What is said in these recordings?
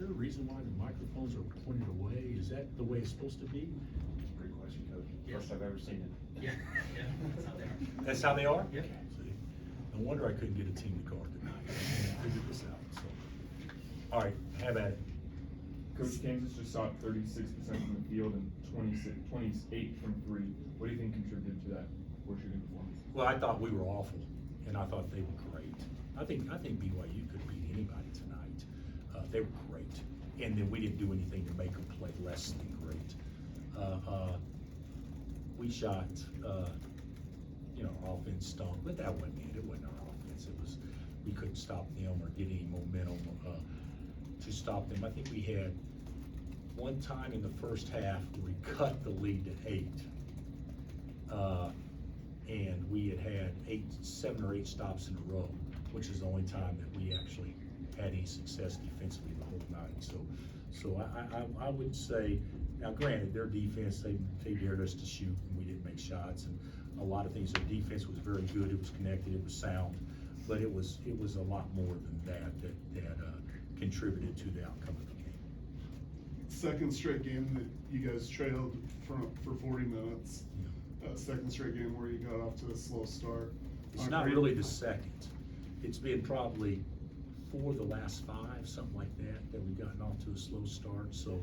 there a reason why the microphones are pointed away? Is that the way it's supposed to be? Great question, Coach. Yeah. First I've ever seen it. Yeah, yeah, that's how they are. That's how they are? Yep. See, no wonder I couldn't get a team to guard tonight. I figured this out, so. All right, have at it. Coach, Kansas just shot 36% from the field and 28 from three. What do you think contributed to that poor shooting performance? Well, I thought we were awful, and I thought they were great. I think BYU could beat anybody tonight. They were great, and then we didn't do anything to make them play less than great. We shot, our offense stunk, but that wasn't it. It wasn't our offense. It was we couldn't stop them or get any momentum to stop them. I think we had one time in the first half where we cut the lead to 8. And we had 7 or 8 stops in a row, which is the only time that we actually had any success defensively the whole night. So I would say, now granted, their defense, they dared us to shoot and we didn't make shots, and a lot of things. Their defense was very good. It was connected. It was sound, but it was a lot more than that contributed to the outcome of the game. Second straight game that you guys trailed for 40 minutes. Second straight game where you got off to a slow start. It's not really the second. It's been probably 4 of the last 5, something like that we've gotten off to a slow start. So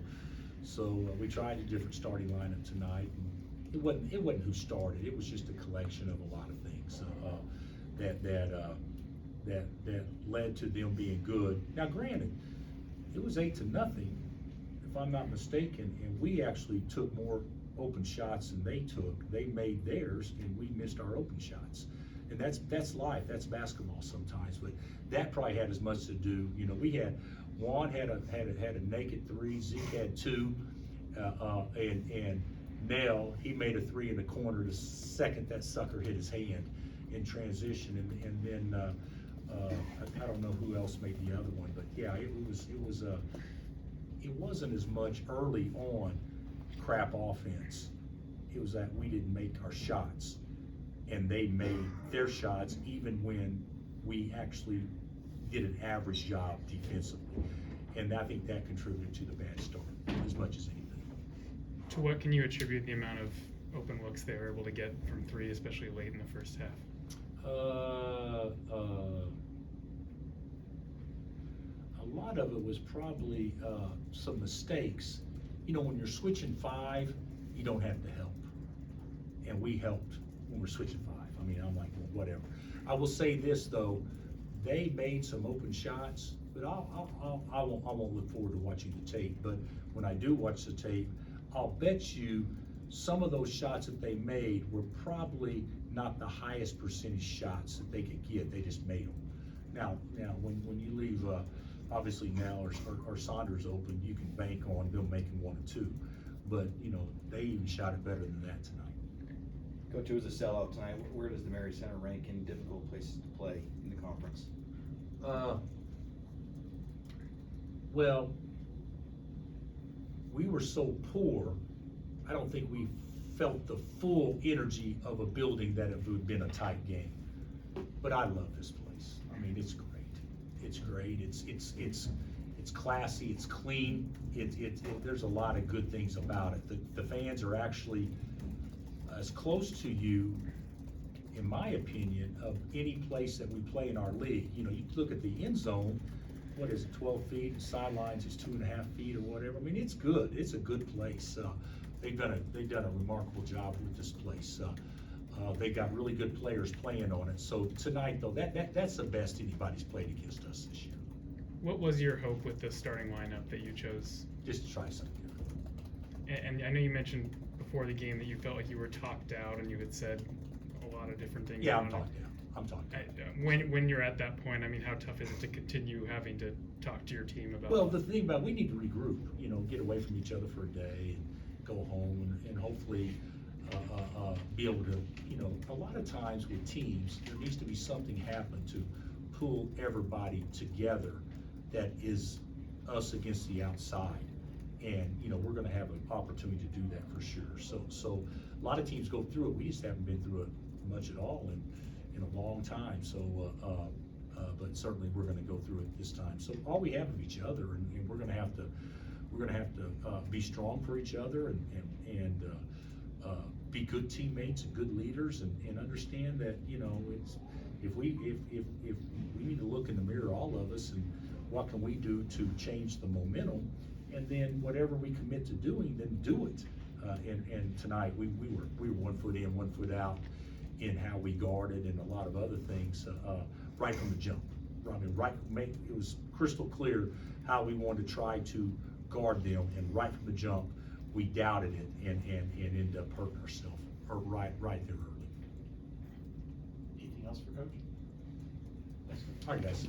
we tried a different starting lineup tonight, and it wasn't who started. It was just a collection of a lot of things that led to them being good. Now, granted, it was 8-0, if I'm not mistaken, and we actually took more open shots than they took. They made theirs, and we missed our open shots. And that's life. That's basketball sometimes. But that probably had as much to do. We had Juan had a naked 3. Zeke had 2, and Nell, he made a 3 in the corner the second that sucker hit his hand in transition, and then I don't know who else made the other one, but yeah, it wasn't as much early on crap offense. It was that we didn't make our shots, and they made their shots even when we actually did an average job defensively, and I think that contributed to the bad start as much as anything. To what can you attribute the amount of open looks they were able to get from 3, especially late in the first half? A lot of it was probably some mistakes. When you're switching 5, you don't have to help, and we helped when we're switching 5. I mean, I'm like, well, whatever. I will say this though, they made some open shots, but I won't look forward to watching the tape. But when I do watch the tape, I'll bet you some of those shots that they made were probably not the highest percentage shots that they could get. They just made them. Now when you leave obviously Nell or Saunders open, you can bank on them making 1 or 2. But they even shot it better than that tonight. Coach, it was a sellout tonight. Where does the Mary Center rank in difficult places to play in the conference? Well, we were so poor, I don't think we felt the full energy of a building that it would have been a tight game. But I love this place. I mean, it's great. It's great. It's classy. It's clean. There's a lot of good things about it. The fans are actually as close to you, in my opinion, of any place that we play in our league. You look at the end zone. What is it, 12 feet? The sidelines is 2.5 feet or whatever. I mean, it's good. It's a good place. They've done a remarkable job with this place. They got really good players playing on it. So tonight, though, that's the best anybody's played against us this year. What was your hope with the starting lineup that you chose? Just to try something different. And I know you mentioned before the game that you felt like you were talked out, and you had said a lot of different things. Yeah, I'm talked out. When you're at that point, I mean, how tough is it to continue having to talk to your team about? Well, the thing about we need to regroup. Get away from each other for a day and go home, and hopefully be able to. A lot of times with teams, there needs to be something happen to pull everybody together. That is us against the outside, and we're going to have an opportunity to do that for sure. So a lot of teams go through it. We just haven't been through it much at all in a long time. So but certainly we're gonna go through it this time. So all we have of each other, and we're gonna have to be strong for each other and be good teammates and good leaders and understand that, you know, it's, if we need to look in the mirror, all of us, and what can we do to change the momentum, and then whatever we commit to doing, then do it. And tonight, we were 1 foot in, 1 foot out in how we guarded and a lot of other things, right from the jump. I mean, it was crystal clear how we wanted to try to guard them, and right from the jump, we doubted it and ended up hurting ourselves, or right there early. Anything else for Coach? All right, guys.